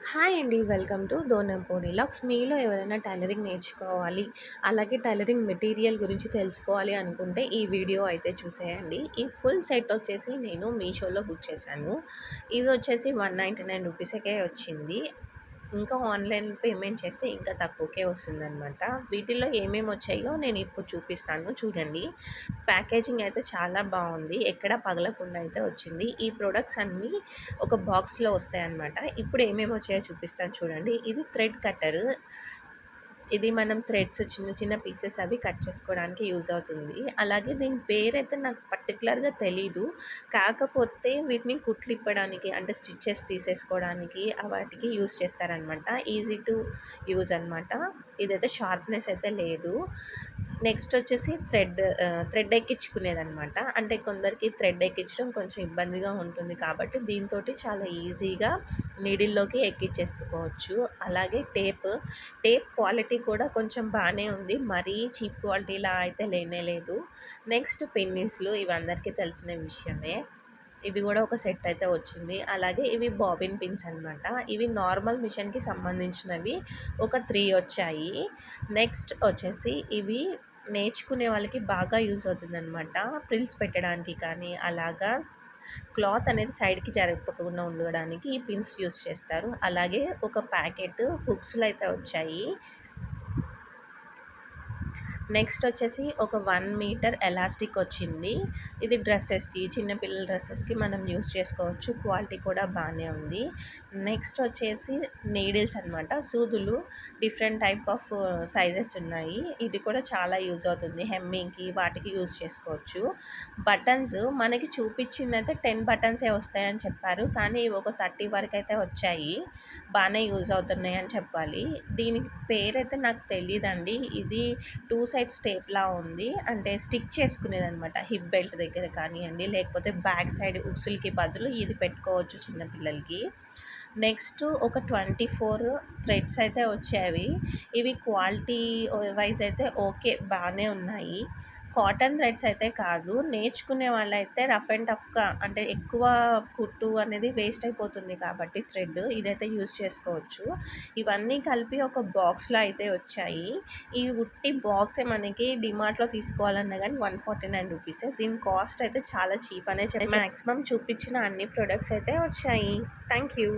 Hi అండి. Welcome to Donampudi logs. మీలో ఎవరైనా టైలరింగ్ నేర్చుకోవాలి, అలాగే టైలరింగ్ మెటీరియల్ గురించి తెలుసుకోవాలి అనుకుంటే ఈ వీడియో అయితే చూసేయండి. ఈ ఫుల్ సెట్ వచ్చేసి నేను మీషోలో బుక్ చేశాను. ఇది వచ్చేసి 199 రూపీస్‌కే వచ్చింది. ఇంకా ఆన్‌లైన్ పేమెంట్ చేస్తే ఇంకా తక్కువకే వస్తుందనమాట. వీటిల్లో ఏమేమి వచ్చాయో నేను ఇప్పుడు చూపిస్తాను చూడండి. ప్యాకేజింగ్ అయితే చాలా బాగుంది. ఎక్కడ పగలకుండా అయితే వచ్చింది. ఈ ప్రొడక్ట్స్ అన్నీ ఒక బాక్స్‌లో వస్తాయన్నమాట. ఇప్పుడు ఏమేమి వచ్చాయో చూపిస్తాను చూడండి. ఇది థ్రెడ్ కట్టరు. ఇది మనం థ్రెడ్స్ చిన్న చిన్న పీసెస్ అవి కట్ చేసుకోవడానికి యూజ్ అవుతుంది. అలాగే దీని పేరైతే నాకు పర్టికులర్‌గా తెలీదు. కాకపోతే వీటిని కుట్లు ఇప్పడానికి అంటే స్టిచెస్ తీసేసుకోవడానికి వాటికి యూజ్ చేస్తారనమాట. ఈజీ టు యూజ్ అనమాట. ఇదైతే షార్ప్‌నెస్ అయితే లేదు. నెక్స్ట్ వచ్చేసి థ్రెడ్ ఎక్కించుకునేదనమాట. అంటే కొందరికి థ్రెడ్ ఎక్కించడం కొంచెం ఇబ్బందిగా ఉంటుంది కాబట్టి దీంతోటి చాలా ఈజీగా నీడిల్‌లోకి ఎక్కించేసుకోవచ్చు. అలాగే టేప్ క్వాలిటీ కూడా కొంచెం బాగానే ఉంది. మరీ చీప్ క్వాలిటీలా అయితే లేనే లేదు. నెక్స్ట్ పిన్నీస్‌లు ఇవి అందరికీ తెలిసిన విషయమే. ఇది కూడా ఒక సెట్ అయితే వచ్చింది. అలాగే ఇవి బాబిన్ పిన్స్ అనమాట. ఇవి నార్మల్ మిషన్‌కి సంబంధించినవి ఒక 3 వచ్చాయి. నెక్స్ట్ వచ్చేసి ఇవి నేర్చుకునే వాళ్ళకి బాగా యూజ్ అవుతుందనమాట. ప్రిల్స్ పెట్టడానికి కానీ అలాగా క్లాత్ అనేది సైడ్‌కి జరగకుండా ఉండడానికి ఈ పిన్స్ యూజ్ చేస్తారు. అలాగే ఒక ప్యాకెట్ హుక్స్‌లు అయితే వచ్చాయి. నెక్స్ట్ వచ్చేసి ఒక 1 మీటర్ ఎలాస్టిక్ వచ్చింది. ఇది డ్రెస్సెస్‌కి, చిన్న పిల్లల డ్రెస్సెస్‌కి మనం యూజ్ చేసుకోవచ్చు. క్వాలిటీ కూడా బాగానే ఉంది. నెక్స్ట్ వచ్చేసి నీడిల్స్ అనమాట. సూదులు డిఫరెంట్ టైప్ ఆఫ్ సైజెస్ ఉన్నాయి. ఇది కూడా చాలా యూజ్ అవుతుంది. హెమ్మింగ్‌కి వాటికి యూజ్ చేసుకోవచ్చు. బటన్స్ మనకి చూపించిందైతే 10 బటన్సే వస్తాయని చెప్పారు. కానీ ఇవి ఒక 30 వరకు అయితే వచ్చాయి. బాగానే యూజ్ అవుతున్నాయి అని చెప్పాలి. దీని పేరైతే నాకు తెలీదండి. ఇది 2 సైడ్స్ టేప్‌లా ఉంది. అంటే స్టిక్ చేసుకునేదనమాట. హిప్ బెల్ట్ దగ్గర కానియండి, లేకపోతే బ్యాక్ సైడ్ ఉక్సులకి బదులు ఇది పెట్టుకోవచ్చు చిన్న పిల్లలకి. నెక్స్ట్ ఒక 24 థ్రెడ్స్ అయితే వచ్చేవి. ఇవి క్వాలిటీ వైస్ అయితే ఓకే బాగానే ఉన్నాయి. కాటన్ థ్రెడ్స్ అయితే కాదు. నేర్చుకునే వాళ్ళైతే రఫ్ అండ్ టఫ్‌గా అంటే ఎక్కువ కుట్టు అనేది వేస్ట్ అయిపోతుంది కాబట్టి ఇదైతే యూజ్ చేసుకోవచ్చు. ఇవన్నీ కలిపి ఒక బాక్స్‌లో అయితే వచ్చాయి. ఈ ఉట్టి బాక్సే మనకి డీమార్ట్‌లో తీసుకోవాలన్నా గానీ 149 రూపీసే. దీని కాస్ట్ అయితే చాలా చీప్ అనే మాక్సిమం చూపించిన అన్ని ప్రొడక్ట్స్ అయితే వచ్చాయి. Thank you.